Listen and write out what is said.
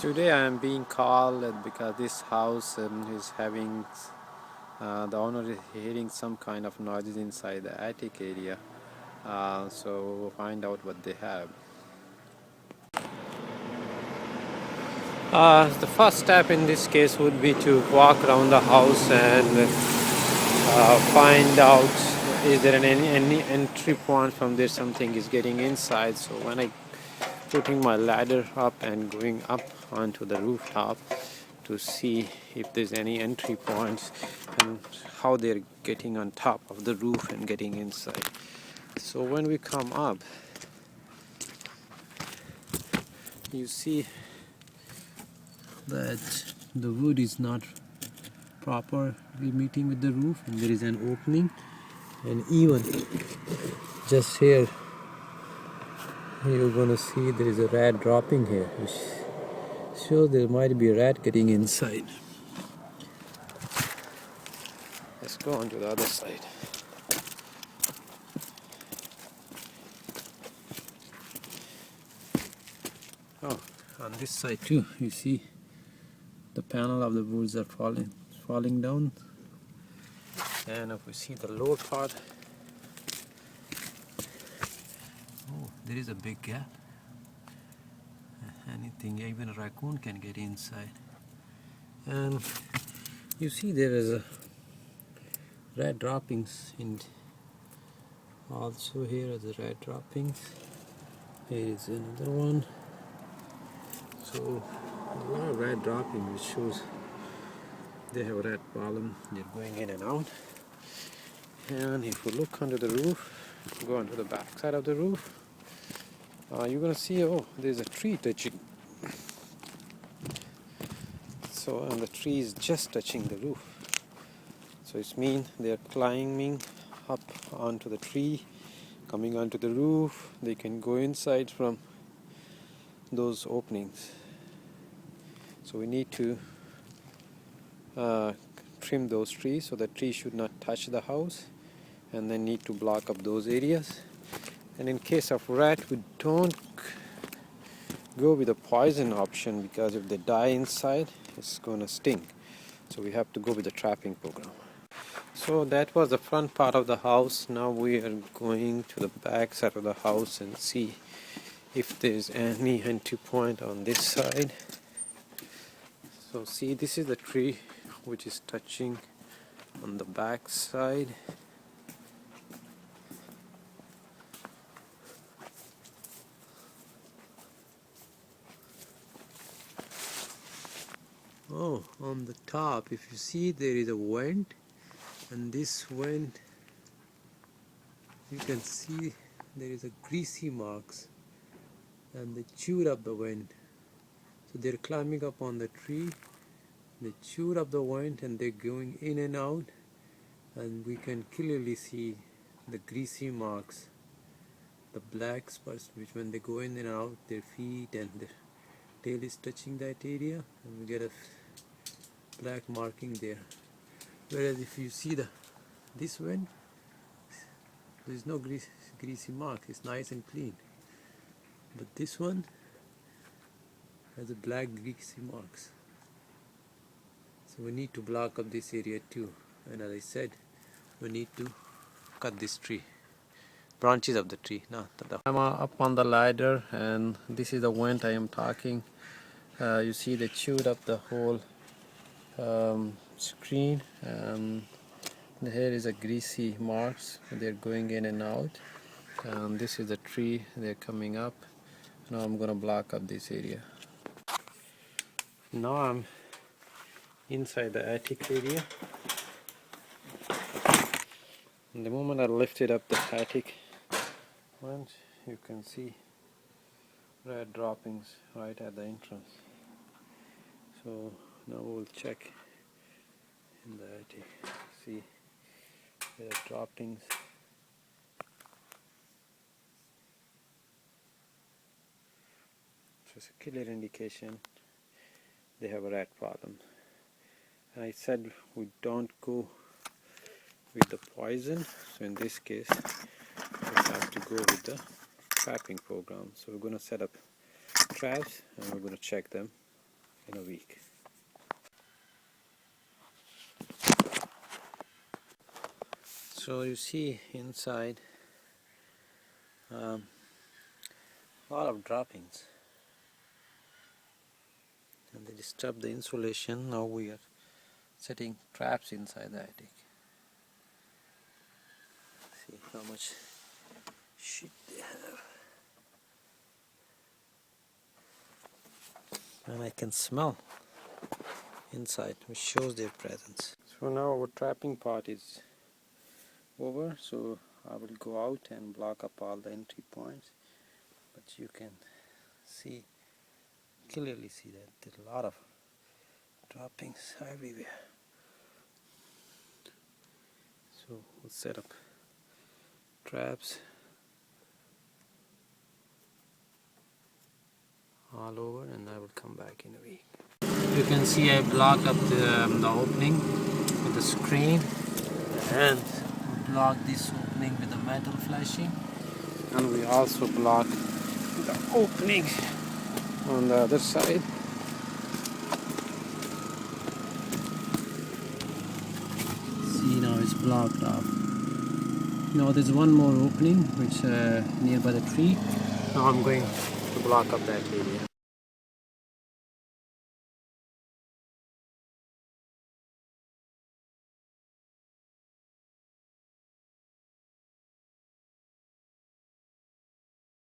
Today I am being called because this house is having the owner is hearing some kind of noises inside the attic area. So we'll find out what they have. The first step in this case would be to walk around the house and find out is there any entry point from there something is getting inside. So when I putting my ladder up and going up onto the rooftop to see if there's any entry points and how they're getting on top of the roof and getting inside. So when we come up, you see that the wood is not properly meeting with the roof and there is an opening, and even just here you're gonna see there is a rat dropping here, which shows there might be a rat getting inside. Let's go on to the other side. Oh, on this side too, you see the panel of the woods are falling down. And if we see the lower part, oh, there is a big gap. Anything, even a raccoon can get inside. And you see there is a rat droppings in. Also here are the rat droppings. Here is another one. So a lot of rat dropping, which shows they have a rat problem. They're going in and out. And if you look under the roof, go onto the back side of the roof, you're gonna see, oh, there's a tree touching. So, and the tree is just touching the roof. So it means they're climbing up onto the tree, coming onto the roof. They can go inside from those openings. So we need to trim those trees so the tree should not touch the house, and then need to block up those areas. And in case of rat, we don't go with the poison option, because if they die inside, it's gonna sting. So we have to go with the trapping program. So that was the front part of the house. Now we are going to the back side of the house and see if there's any entry point on this side. So see, this is the tree which is touching on the back side. Oh, on the top, if you see, there is a vent, and this vent, you can see there is a greasy marks, and they chewed up the vent. So they're climbing up on the tree, they chewed up the vent and they're going in and out, and we can clearly see the greasy marks, the black spots, which when they go in and out, their feet and their tail is touching that area, and we get a black marking there. Whereas if you see this one, there is no greasy mark, it's nice and clean. But this one has a black greasy marks. So we need to block up this area too. And as I said, we need to cut this tree, branches of the tree. I'm up on the ladder, and this is the vent I am talking. You see they chewed up the whole screen. Here is a greasy marks. They're going in and out. And this is the tree. They're coming up. Now I'm gonna block up this area. Now I'm inside the attic area. And the moment I lifted up the attic, once you can see rat droppings right at the entrance. So now we'll check in the attic. See, there are droppings. So it's a clear indication they have a rat problem. And I said we don't go with the poison, so in this case we have to go with the trapping program. So we're going to set up traps and we're going to check them. in a week. So you see inside a lot of droppings, and they disturb the insulation. Now we are setting traps inside the attic. See how much shit they have. And I can smell inside, which shows their presence. So now our trapping part is over, so I will go out and block up all the entry points, but you can clearly see that there's a lot of droppings everywhere. So we'll set up traps all over, and I will come back in a week. You can see I block up the opening with the screen, and block this opening with the metal flashing, and we also block the opening on the other side. See, now it's blocked off. Now there's one more opening which nearby the tree. Now I'm going to block up that area.